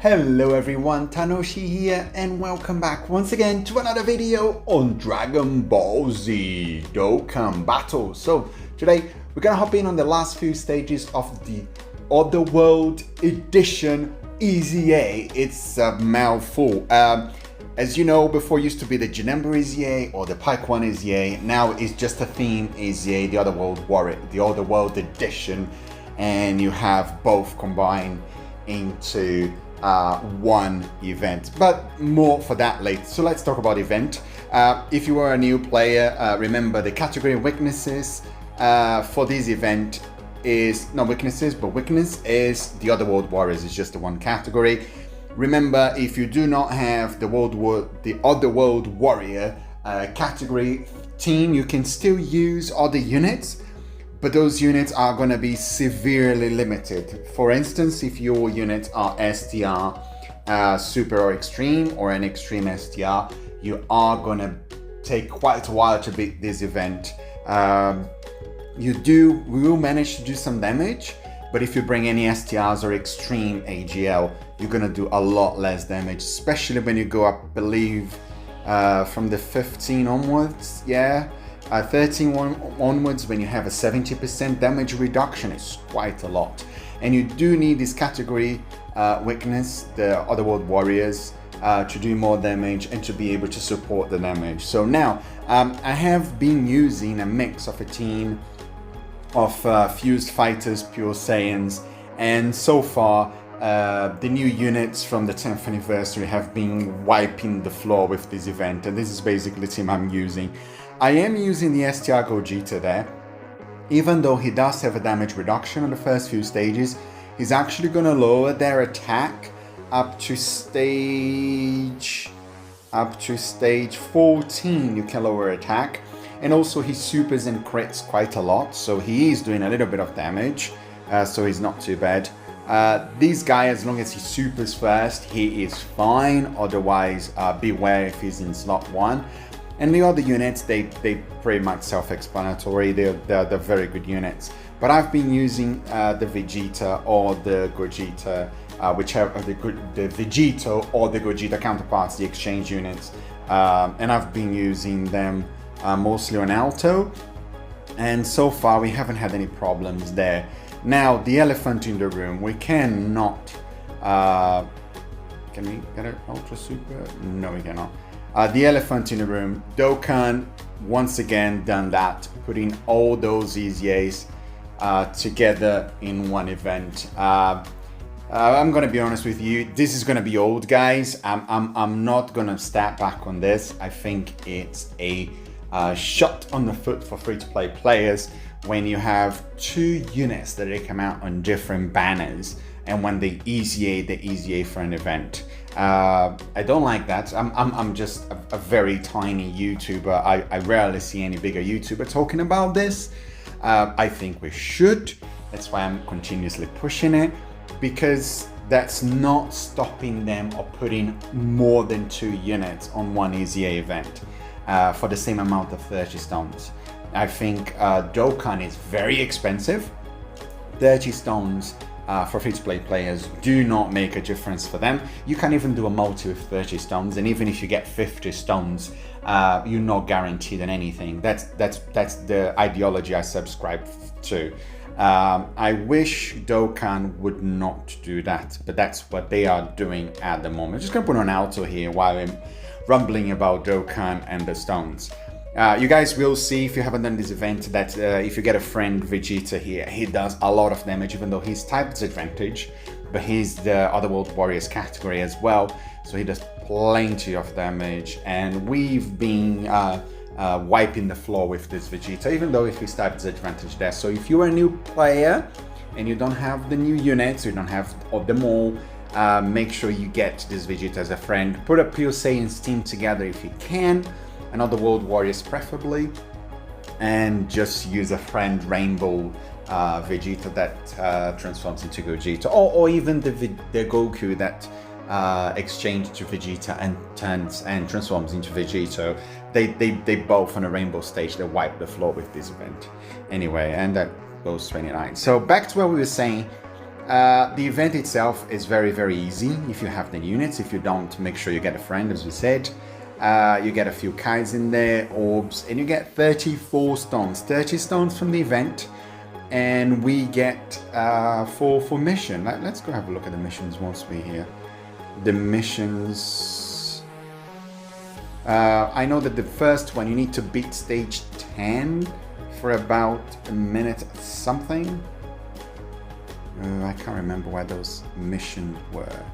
Hello everyone, Tanoshi here and welcome back once again to another video on Dragon Ball Z Dokkan Battle. So today we're gonna hop in on the last few stages of the Otherworld Edition EZA. It's a mouthful. As you know, before it used to be the Janemba EZA or the Paikuhan EZA. Now it's just a theme EZA, the Otherworld Warrior, the Otherworld Edition, and you have both combined into one event, but more for that later. So let's talk about event. If you are a new player, remember the category weaknesses for this event is not weaknesses, but weakness is the Otherworld Warriors. It's just the one category. Remember, if you do not have the Otherworld Warrior category team, you can still use other units, but those units are going to be severely limited. For instance, if your units are STR, Super or Extreme, or an Extreme STR, you are going to take quite a while to beat this event. We will manage to do some damage, but if you bring any STRs or Extreme AGL, you're going to do a lot less damage, especially when you go up, I believe, from the 15 onwards, 13 onwards, when you have a 70% damage reduction. It's quite a lot, and you do need this category weakness, the Otherworld Warriors, to do more damage and to be able to support the damage. So now I have been using a mix of a team of fused fighters, pure Saiyans, and so far the new units from the 10th anniversary have been wiping the floor with this event, and this is basically the team I'm using. I am using the STR Gogeta there. Even though he does have a damage reduction on the first few stages, he's actually going to lower their attack up to stage 14. You can lower attack, and also he supers and crits quite a lot, so he is doing a little bit of damage, so he's not too bad. This guy, as long as he supers first, he is fine. Otherwise, beware if he's in slot 1. And the other units, they pretty much self-explanatory. They're very good units. But I've been using the Vegeta or the Gogeta, whichever the Vegito or the Gogeta counterparts, the exchange units, and I've been using them mostly on Alto, and so far we haven't had any problems there. Now the elephant in the room, we cannot. Can we get an Ultra Super? No, we cannot. The elephant in the room, Dokkan once again done that, putting all those EZAs together in one event. I'm gonna be honest with you, this is gonna be old, guys. I'm not gonna step back on this. I think it's a shot on the foot for free-to-play players when you have two units that they come out on different banners, and when they EZA for an event. I don't like that. I'm just a very tiny YouTuber. I rarely see any bigger YouTuber talking about this. I think we should. That's why I'm continuously pushing it, because that's not stopping them or putting more than 2 units on one EZA event for the same amount of 30 stones. I think Dokkan is very expensive. 30 stones for free-to-play players do not make a difference for them. You can even do a multi with 30 stones, and even if you get 50 stones, you're not guaranteed on anything. That's the ideology I subscribe to. I wish Dokkan would not do that, but that's what they are doing at the moment. I'm just gonna put on Alto here while I'm rumbling about Dokkan and the stones. You guys will see, if you haven't done this event, that if you get a friend Vegeta here, he does a lot of damage, even though he's type disadvantage, but he's the Otherworld Warriors category as well, so he does plenty of damage, and we've been wiping the floor with this Vegeta, even though if he's type disadvantage there. So if you're a new player and you don't have the new units, you don't have them all, make sure you get this Vegeta as a friend. Put a Pure Saiyan's team together if you can, and Otherworld Warriors preferably, and just use a friend Rainbow Vegeta that transforms into Gogeta, or even the Goku that exchanged to Vegeta and transforms into Vegito. They both on a rainbow stage, they wipe the floor with this event. Anyway, and that goes 29. So back to what we were saying, The event itself is very, very easy if you have the units. If you don't, make sure you get a friend, as we said. You get a few kites in there, orbs, and you get 34 stones. 30 stones from the event, and we get for mission. Let's go have a look at the missions once we're here. The missions. I know that the first one, you need to beat stage 10 for about a minute something. I can't remember where those missions were.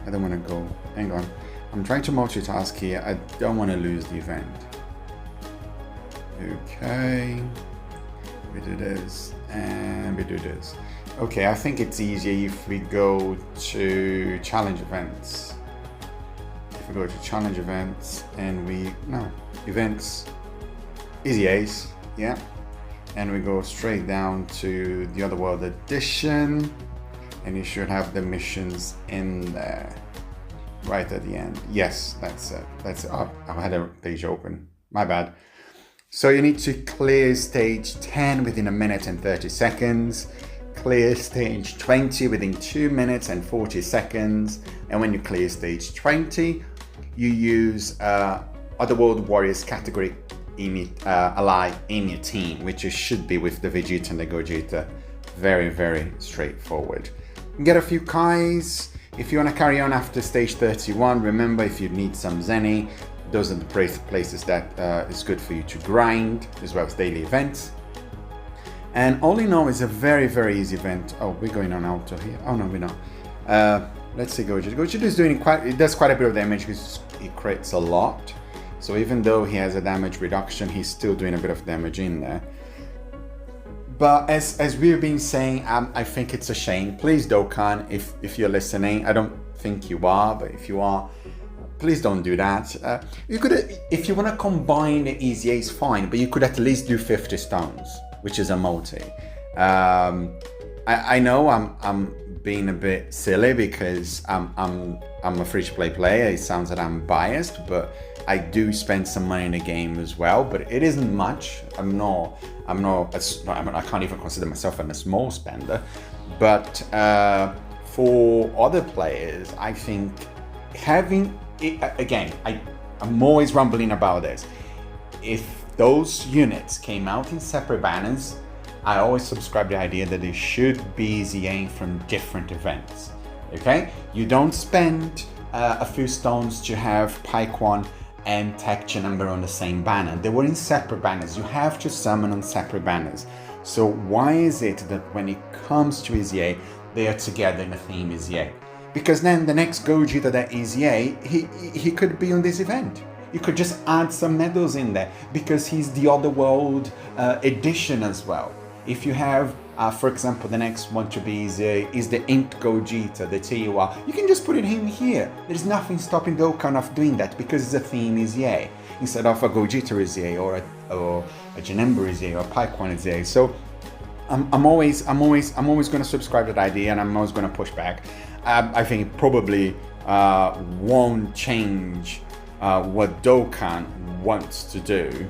I don't want to go. Hang on. I'm trying to multitask here. I don't want to lose the event. Okay. We do this and we do this. Okay, I think it's easier if we go to challenge events. If we go to challenge events and events, EZAs, yeah. And we go straight down to the Otherworld edition, and you should have the missions in there right at the end. Yes, that's it. That's it. Oh, I had a page open. My bad. So you need to clear stage 10 within a minute and 30 seconds. Clear stage 20 within 2 minutes and 40 seconds. And when you clear stage 20, you use Otherworld Warriors category ally in your team, which should be with the Vegeta and the Gogeta. Very, very straightforward. You get a few Kais. If you want to carry on after stage 31, remember, if you need some Zenny, those are the places that is good for you to grind, as well as daily events. And all in all, it's a very, very easy event. Oh, we're going on auto here. Oh no, we're not. Let's see Gogeta. Gogeta is doing it does quite a bit of damage because he crits a lot. So even though he has a damage reduction, he's still doing a bit of damage in there. But as we've been saying, I think it's a shame. Please, Dokkan, if you're listening, I don't think you are, but if you are, please don't do that. You could, if you want to combine the EZAs, fine, but you could at least do 50 stones, which is a multi. I know I'm being a bit silly because I'm a free-to-play player. It sounds that I'm biased, but I do spend some money in the game as well. But it isn't much. I can't even consider myself a small spender. But for other players, I think having it, again, I'm always rumbling about this. If those units came out in separate banners, I always subscribe to the idea that they should be EZAing from different events. Okay, you don't spend a few stones to have Paikuhan and Teq Janemba on the same banner. They were in separate banners. You have to summon on separate banners. So why is it that when it comes to EZA, they are together in a theme EZA? Because then the next Gogeta that EZA, he could be on this event. You could just add some medals in there because he's the Otherworld edition as well. If you have, for example, the next one to be is the Inked Gogeta, the Tiwa, you can just put it in here. There's nothing stopping Dokkan of doing that because it's a theme EZA instead of a Gogeta EZA or a Janemba EZA or a Paikuhan EZA. So I'm always going to subscribe to that idea, and I'm always going to push back. I think it probably won't change what Dokkan wants to do.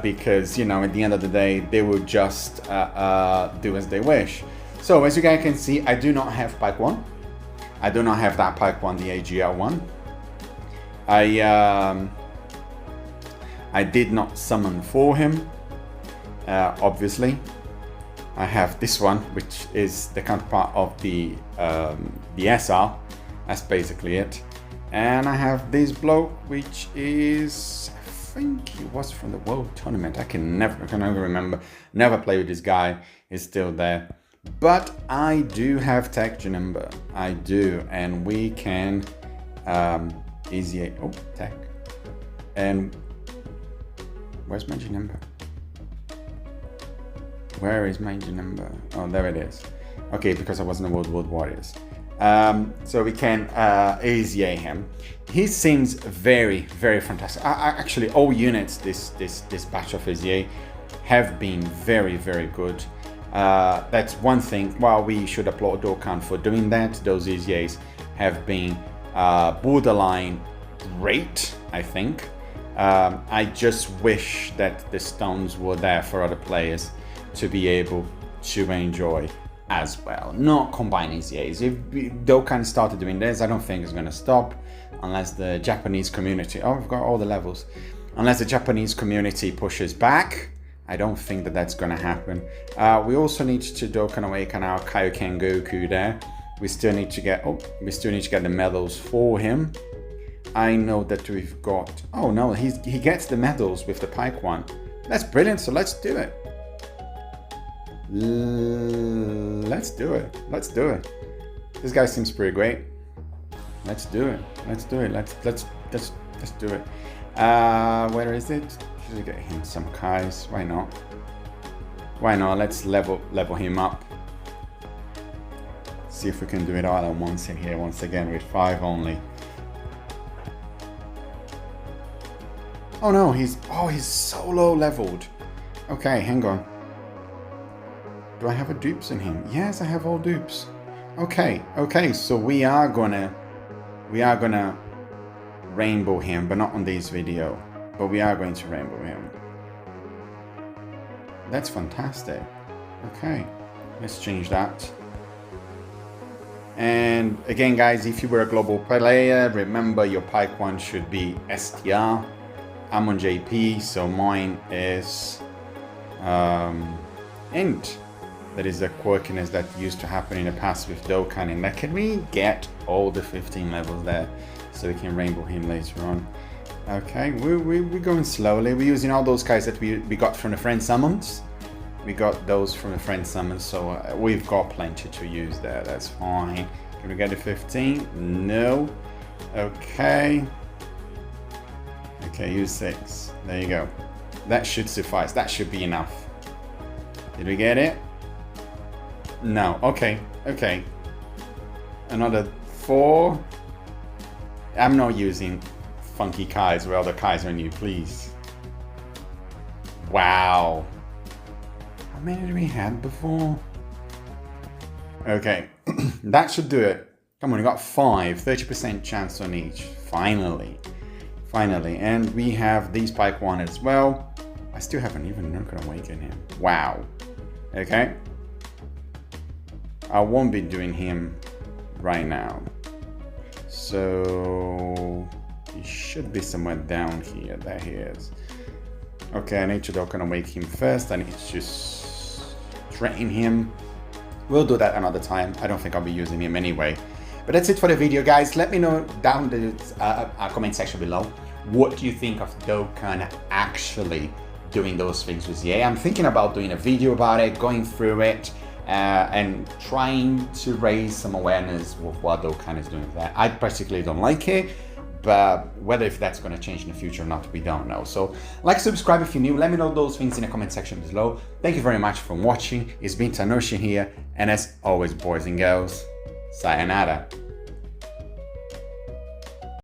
Because, you know, at the end of the day, they will just do as they wish. So, as you guys can see, I do not have Paikuhan. I do not have that Paikuhan, the AGL one. I did not summon for him, obviously. I have this one, which is the counterpart of the SR. That's basically it. And I have this bloke, which is... I think he was from the World Tournament. I can never remember. Never played with this guy. He's still there. But I do have Teq Janemba. I do, and we can EZA. Oh, Teq. And where's my Janemba? Where is my Janemba? Oh, there it is. Okay, because I wasn't a World Warriors. So we can EZA him. He seems very, very fantastic. Actually, all units this batch of EZA have been very, very good. That's one thing. Well, we should applaud Dokkan for doing that. Those EZAs have been borderline great, I think. I just wish that the stones were there for other players to be able to enjoy. as well, not combine EZAs. If Dokkan started doing this, I don't think it's going to stop unless the Japanese community, oh, we've got all the levels, unless the Japanese community pushes back. I don't think that that's going to happen. We also need to Dokkan awaken our Kaioken Goku there. We still need to get the medals for him. I know that we've got, oh no, he gets the medals with the Paikuhan. That's brilliant, so let's do it. Let's do it. Let's do it. This guy seems pretty great. Let's do it. Let's do it. Let's do it. Where is it? Should we get him some Kais? Why not? Why not? Let's level him up. See if we can do it all at once in here once again with 5 only. Oh no, he's so low leveled. Okay, hang on. Do I have a dupes in him? Yes, I have all dupes. Okay, so we are gonna rainbow him, but not on this video. But we are going to rainbow him. That's fantastic. Okay, let's change that. And again, guys, if you were a global player, remember your Paikuhan should be STR. I'm on JP, so mine is int. That is a quirkiness that used to happen in the past with Dokkan. And can we get all the 15 levels there so we can rainbow him later on? Okay, we're going slowly. We're using all those guys that we got from the friend summons. We got those from the friend summons, so we've got plenty to use there. That's fine. Can we get a 15? No. Okay. Okay, use 6. There you go. That should suffice. That should be enough. Did we get it? No. Okay. Another 4. I'm not using funky Kais where other Kais are new, please. Wow. How many did we have before? Okay. That should do it. Come on, we got 5. 30% chance on each. Finally. And we have these Paikuhan as well. I still haven't even Dokkan awakened him. Wow. Okay. I won't be doing him right now. So he should be somewhere down here. There he is. Okay, I need to Dokkan awake him first. I need to just train him. We'll do that another time. I don't think I'll be using him anyway. But that's it for the video, guys. Let me know down the comment section below. What do you think of Dokkan actually doing those things with EA? I'm thinking about doing a video about it, going through it, and trying to raise some awareness of what Dokkan is doing there. I particularly don't like it, but whether if that's going to change in the future or not, we don't know. So like, subscribe if you're new. Let me know those things in the comment section below. Thank you very much for watching. It's been Tanoshi here, and as always, boys and girls, sayonara.